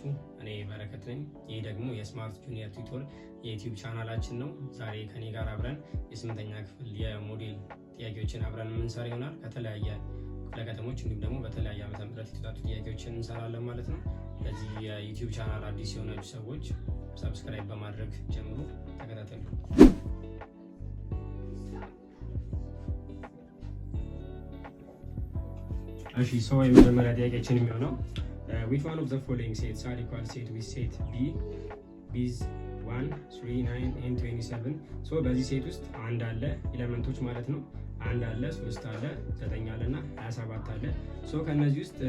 ናችሁ? እኔ በረከት ነኝ። ይህ ደግሞ የስማርት ጁኒየር ቲዩቶር የዩቲዩብ ቻናላችን ነው። ዛሬ ከኔ ጋር አብረን የስምንተኛ ክፍል የሞዴል ጥያቄዎችን አብረን የምንሰራ ይሆናል። ከተለያየ ክፍለ ከተሞች እንዲሁም ደግሞ በተለያየ ዓመተ ምህረት የተውጣጡ ጥያቄዎችን እንሰራለን ማለት ነው። ለዚህ የዩቲዩብ ቻናል አዲስ የሆናችሁ ሰዎች ሰብስክራይብ በማድረግ ጀምሩ፣ ተከታተሉ። እሺ ሰው የመጀመሪያ ጥያቄችን የሚሆነው which one of the following sets are equal set with set b is 1 3 9 and 27 ሶ በዚህ ሴት ውስጥ አንድ አለ ኤሌመንቶች ማለት ነው። አንድ አለ 3 አለ 9 አለ እና 27 አለ። ሶ ከነዚህ ውስጥ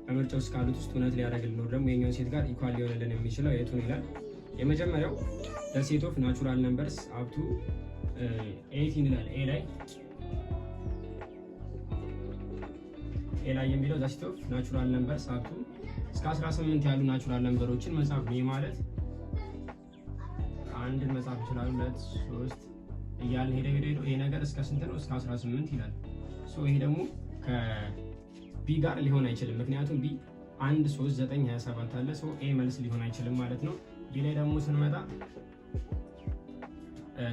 በምርጫው ውስጥ ካሉት ውስጥ እውነት ሊያደርግልን ነው ደግሞ የኛው ሴት ጋር ኢኳል ሊሆንልን የሚችለው የቱን ይላል። የመጀመሪያው the set of natural numbers up to 18 ይላል። ኤ ላይ የሚለው the set of natural numbers up to እስከ 18 ያሉ ናቹራል ነምበሮችን መጻፍ ነው ማለት አንድን መጻፍ ይችላል 2 3 እያልን ሄደ ይሄ ነገር እስከ ስንት ነው? እስከ 18 ይላል። ሶ ይሄ ደግሞ ከቢ ጋር ሊሆን አይችልም፣ ምክንያቱም ቢ 1 3 9 27 አለ። ሶ ኤ መልስ ሊሆን አይችልም ማለት ነው። ቢ ላይ ደግሞ ስንመጣ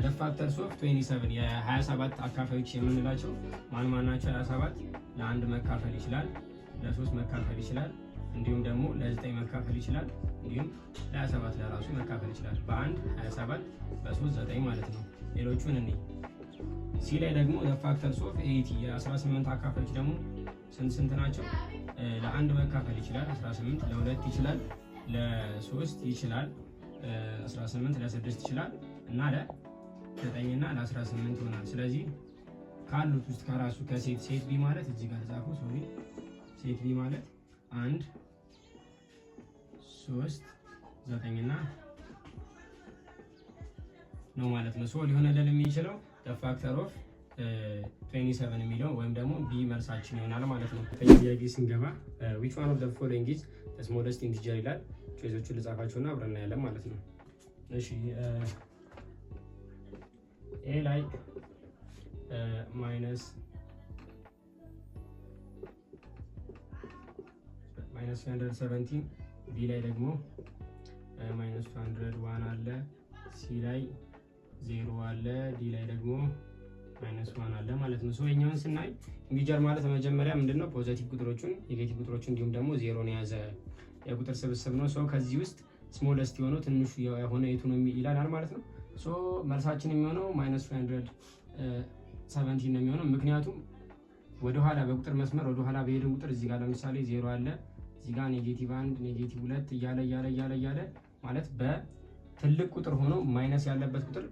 the factors of 27 የ27 አካፋዮች የምንላቸው ማን ማን ናቸው? 27 ለአንድ መካፈል ይችላል፣ ለ3 መካፈል ይችላል፣ እንዲሁም ደግሞ ለ9 መካፈል ይችላል፣ እንዲሁም ለ27 ለራሱ መካፈል ይችላል። በአንድ 27 በ3 9 ማለት ነው። ሌሎቹን እኔ ሲ ላይ ደግሞ the factors of 80 የ18 አካፋዮች ደግሞ ስንት ናቸው? ለአንድ መካፈል ይችላል 18፣ ለ2 ይችላል፣ ለ3 ይችላል 18፣ ለ6 ይችላል እና ለ9 እና ለ18 ይሆናል። ስለዚህ ካሉት ውስጥ ከራሱ ከሴት ቢ ማለት እዚህ ጋር ጻፉ። ሴት ቢ ማለት 1 3 9 እና ነው ማለት ነው። ሶ ሊሆንልን የሚችለው the factor of 27 የሚለው ወይም ደግሞ ቢ መልሳችን ይሆናል ማለት ነው። ጥያቄ ስንገባ which one of the following is the smallest integer ይላል። ቾይሶቹን ልጻፋቸውና አብረን እናያለን ማለት ነው። እሺ ኤ ላይ ማይነስ 217 ቢ ላይ ደግሞ ማይነስ 201 አለ። ሲ ላይ 0 አለ። ዲ ላይ ደግሞ ማይነስ 1 አለ ማለት ነው። ሶ የኛውን ስናይ ኢንቲጀር ማለት መጀመሪያ ምንድነው ፖዚቲቭ ቁጥሮችን ኔጌቲቭ ቁጥሮችን እንዲሁም ደግሞ ዜሮን የያዘ የቁጥር ስብስብ ነው። ሶ ከዚህ ውስጥ ስሞለስት የሆነው ትንሹ የሆነ የቱ ነው ይላል ማለት ነው። ሶ መልሳችን የሚሆነው ማይነስ 217 ነው የሚሆነው። ምክንያቱም ወደ ኋላ በቁጥር መስመር ወደ ኋላ በሄድን ቁጥር እዚህ ጋር ለምሳሌ 0 አለ፣ እዚህ ጋር ኔጌቲቭ 1 ኔጌቲቭ 2 እያለ ማለት በትልቅ ቁጥር ሆኖ ማይነስ ያለበት ቁጥር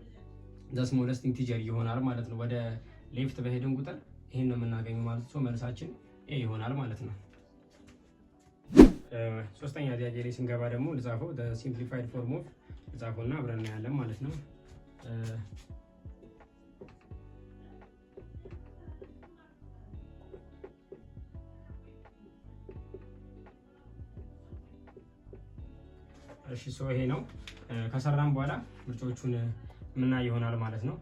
the smallest integer ይሆናል ማለት ነው። ወደ ሌፍት በሄድን ቁጥር ይሄን ነው የምናገኘው ማለት ነው። መልሳችን ኤ ይሆናል ማለት ነው። ሶስተኛ ጥያቄ ላይ ስንገባ ደግሞ ልጻፈው the simplified form of ልጻፈውና አብረን እናያለን ማለት ነው። እሺ ሶ ይሄ ነው ከሰራን በኋላ ምርጫዎቹን ምና ይሆናል ማለት ነው።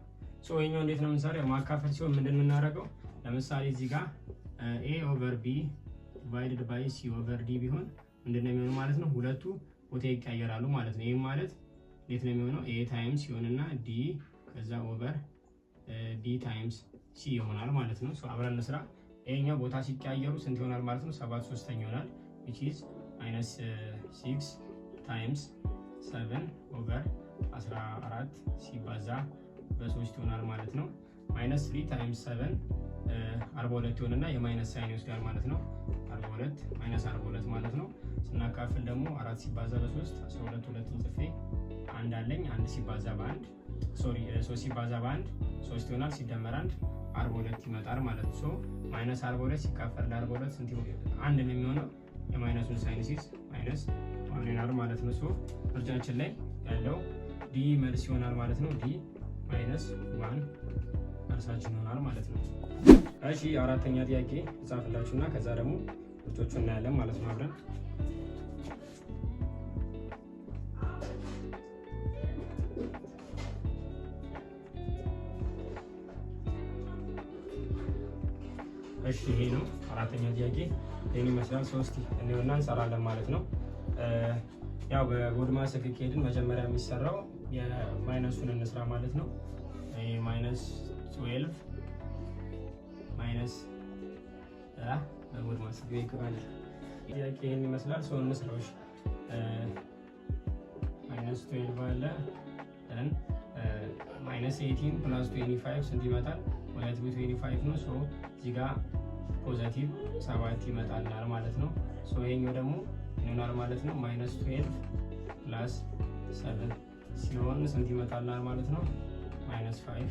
ሶ ይሄኛው እንዴት ነው የምንሰራው? ማካፈል ሲሆን ምንድን የምናደርገው ለምሳሌ እዚህ ጋር a over b divided by c over d ቢሆን ምንድነው የሚሆነው ማለት ነው? ሁለቱ ቦታ ይቀየራሉ ማለት ነው። ይሄም ማለት እንዴት ነው የሚሆነው? a times ይሆንና d ከዛ over b times c ይሆናል ማለት ነው። ሶ አብረን እንስራ። ይሄኛው ቦታ ሲቀያየሩ ስንት ይሆናል ማለት ነው? 7/3 ይሆናል which is -6 times 7 over 14 ሲባዛ በ3 ይሆናል ማለት ነው። -3 times 7 42 ይሆንና የማይነስ ሳይን ይወስዳል ማለት ነው። 42 -42 ማለት ነው። ስናካፍል ደግሞ 4 ሲባዛ በ3 12 2ን ጽፌ አንድ አለኝ። 1 ሲባዛ በ1 3 ሲባዛ በ1 3 ይሆናል። ሲደመር 1 42 ይመጣል ማለት ነው። ሶ -42 ሲካፈል ለ42 ስንት አንድ ነው የሚሆነው። የማይነሱን ሳይን ሲይዝ ማይነስ 1 ይሆናል ማለት ነው። ሶ ምርጫችን ላይ ያለው ዲ መልስ ይሆናል ማለት ነው። ዲ -1 መልሳችን ይሆናል ማለት ነው። እሺ አራተኛ ጥያቄ ጻፍላችሁና ከዛ ደግሞ ምርጫዎቹን እናያለን ማለት ነው አብረን። እሺ ይሄ ነው አራተኛ ጥያቄ። ይሄን ይመስላል። ሶስት እንየውና እንሰራለን ማለት ነው። ያው በጎድማስ ከሄድን መጀመሪያ የሚሰራው የማይነሱን እንስራ ማለት ነው። -12 ማይነስ በጎድማስ ይከፋል። ጥያቄ ይሄን ይመስላል። ሰው እንስራዎች -12 አለ then -18 + 25 ስንት ይመጣል? 25 ነው። ሶ እዚህ ጋር ፖዚቲቭ 7 ይመጣልናል ማለት ነው። ሶ ይሄኛው ደግሞ ይሆናል ማለት ነው -12 + 7 ሲሆን ስንት ይመጣልናል ማለት ነው? -5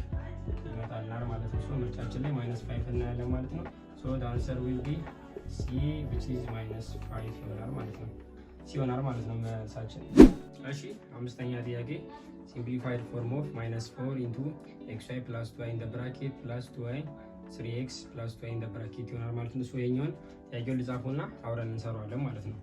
ይመጣልናል ማለት ነው። ሶ ምርጫችን ላይ -5 እናያለን ማለት ነው። ሶ the answer will be C which is -5 ይሆናል ማለት ነው። ሲሆናል ማለት ነው መልሳችን። እሺ አምስተኛ ጥያቄ simplified form of -4 into xy plus 2y in the bracket plus 2y 3x plus 2y in the bracket ይሆናል ማለት ነው። ሶ የኛውን ጥያቄውን ልጻፈውና አብረን እንሰራዋለን ማለት ነው።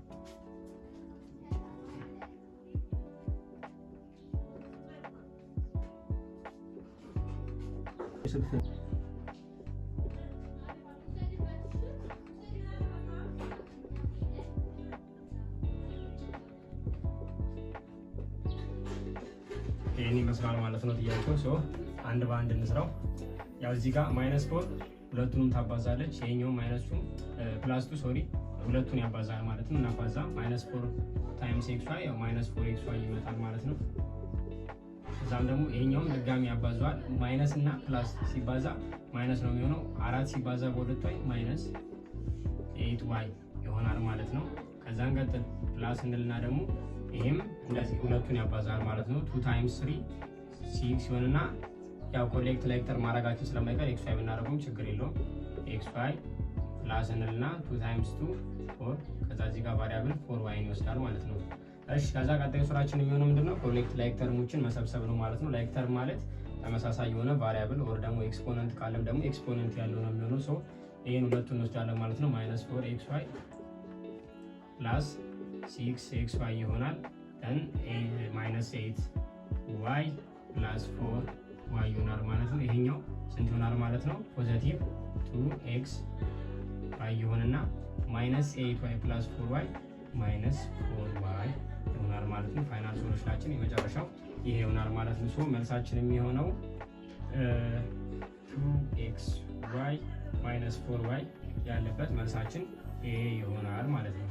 ይሄን ይመስላል ማለት ነው ጥያቄው። ሶ አንድ በአንድ እንስራው። ያው እዚህ ጋር -4 ሁለቱንም ታባዛለች። ይሄኛው ማይነሱ +2 ሶሪ ሁለቱን ያባዛል ማለት ነው። እናባዛ -4 ታይምስ xy ያው -4xy ይመጣል ማለት ነው። እዛም ደግሞ ይሄኛውም ድጋሚ ያባዛዋል። ማይነስ እና ፕላስ ሲባዛ ማይነስ ነው የሚሆነው። 4 ሲባዛ በ2y -8y ይሆናል ማለት ነው። ከዛን ቀጥል ፕላስ እንልና ደግሞ ይሄም እንደዚህ ሁለቱን ያባዛል ማለት ነው። 2 ታይምስ 3 6 ይሆንና ያው ኮሌክት ላይክተር ማድረጋችን ስለማይቀር xy ብናደርገውም ችግር የለውም። xy ፕላስ እንልና 2 ታይምስ 2 4 ከዛ እዚህ ጋር ቫሪያብል 4y ይወስዳል ማለት ነው። እሺ ከዛ ቀጣዩ ስራችን የሚሆነው ምንድነው? ኮሌክት ላይክተርሞችን መሰብሰብ ነው ማለት ነው። ላይክተር ማለት ተመሳሳይ የሆነ ቫሪያብል ኦር ደግሞ ኤክስፖነንት ካለም ደግሞ ኤክስፖነንት ያለው ነው የሚሆነው። ሶ ይሄን ሁለቱን እንወስዳለን ማለት ነው። -4xy ፕላስ 6xy ይሆናል። then -8y + 4y ይሆናል ማለት ነው። ይሄኛው ስንት ይሆናል ማለት ነው? ፖዚቲቭ 2xy ይሆንና -8y + 4y -4y ይሆናል ማለት ነው። ፋይናል ሶሉሽናችን የመጨረሻው ይሄ ይሆናል ማለት ነው። ሶ መልሳችን የሚሆነው 2xy -4y ያለበት መልሳችን ይሄ ይሆናል ማለት ነው።